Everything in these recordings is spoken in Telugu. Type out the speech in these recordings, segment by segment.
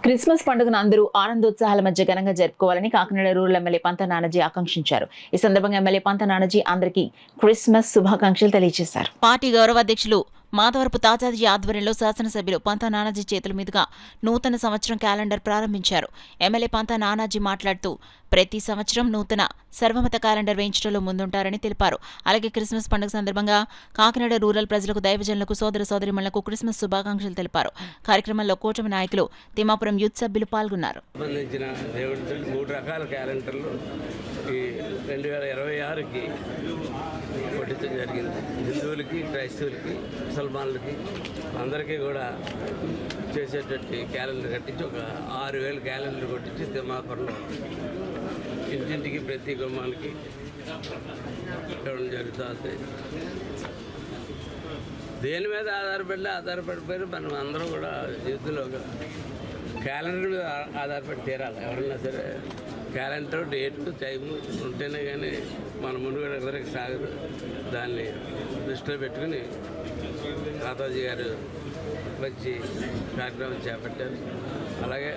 క్రిస్మస్ పండుగను అందరూ ఆనందోత్సాహాల మధ్య ఘనంగా జరుపుకోవాలని కాకినాడ రూరల్ ఎమ్మెల్యే పంత నానాజీ ఆకాంక్షించారు. ఈ సందర్భంగా ఎమ్మెల్యే పంత నానాజీ అందరికీ క్రిస్మస్ శుభాకాంక్షలు తెలియజేశారు. పార్టీ గౌరవాధ్యక్షులు మాధవరపు తాజాజీ ఆధ్వర్యంలో శాసనసభ్యులు పంత నానాజీ చేతుల మీదుగా నూతన సంవత్సరం క్యాలెండర్ ప్రారంభించారు. ఎమ్మెల్యే పంత నానాజీ మాట్లాడుతూ ప్రతి సంవత్సరం నూతన సర్వమత క్యాలెండర్ వేయించడంలో ముందుంటారని తెలిపారు. అలాగే క్రిస్మస్ పండుగ సందర్భంగా కాకినాడ రూరల్ ప్రజలకు, దైవజనులకు, సోదర సోదరిమణులకు క్రిస్మస్ శుభాకాంక్షలు తెలిపారు. కార్యక్రమంలో కూటమి నాయకులు, తిమ్మాపురం యూత్ సభ్యులు పాల్గొన్నారు. 2026కి కొట్టించడం జరిగింది. హిందువులకి, క్రైస్తవులకి, ముసల్మాన్లకి అందరికీ కూడా చేసేటట్టు క్యాలెండర్ కట్టించి ఒక 6000 క్యాలెండర్ కొట్టించి తిమ్మాపురంలో ఇంటింటికి ప్రతి గుమ్మానికి ఇవ్వడం జరుగుతుంది. దేని మీద ఆధారపడిపోయి మనం అందరం కూడా జీవితంలో ఒక క్యాలెండర్ మీద ఆధారపడి తీరాలి. ఎవరన్నా సరే క్యాలెండర్, డేటు, టైము ఉంటేనే కానీ మన ముందుగా ఎదురికి సాగదు. దాన్ని దృష్టిలో పెట్టుకుని తాతాజీ గారు వచ్చి కార్యక్రమం చేపట్టారు. అలాగే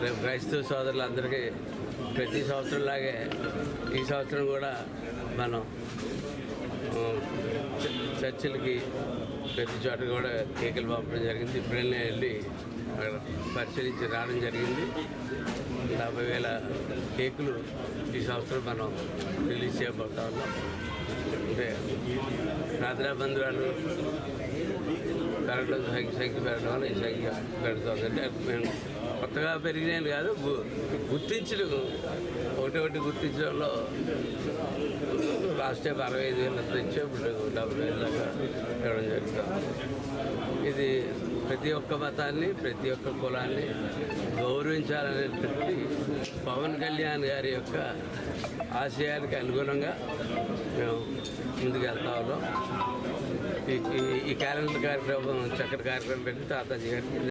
రేపు క్రైస్తవ సోదరులందరికీ ప్రతి సంవత్సరంలాగే ఈ సంవత్సరం కూడా మనం చర్చిలకి ప్రతి చోట కూడా కేకులు పంపడం జరిగింది. ఇప్పుడైనా వెళ్ళి అక్కడ పరిశీలించి రావడం జరిగింది. 50,000 కేకులు ఈ సంవత్సరం మనం రిలీజ్ చేయబోతా ఉన్నాం. అంటే ప్రార్థనా బంధువులు పెరగడం, సంఖ్య పెరగడం వల్ల ఈ సంఖ్య పెరుగుతుంది. అంటే మేము కొత్తగా పెరిగినాయని కాదు, గుర్తించడం ఒకటి గుర్తించడంలో లాస్ట్ టైం 65,000 ఇచ్చే ఇప్పుడు 70,000 దాకా ఇవ్వడం జరుగుతుంది. ఇది ప్రతి ఒక్క మతాన్ని, ప్రతి ఒక్క కులాన్ని గౌరవించాలనేటువంటి పవన్ కళ్యాణ్ గారి యొక్క ఆశయానికి అనుగుణంగా మేము ముందుకు వెళ్తా ఉన్నాం. ఈ క్యాలెండర్ కార్యక్రమం చక్కటి కార్యక్రమం పెట్టి తాతాజీ గారికి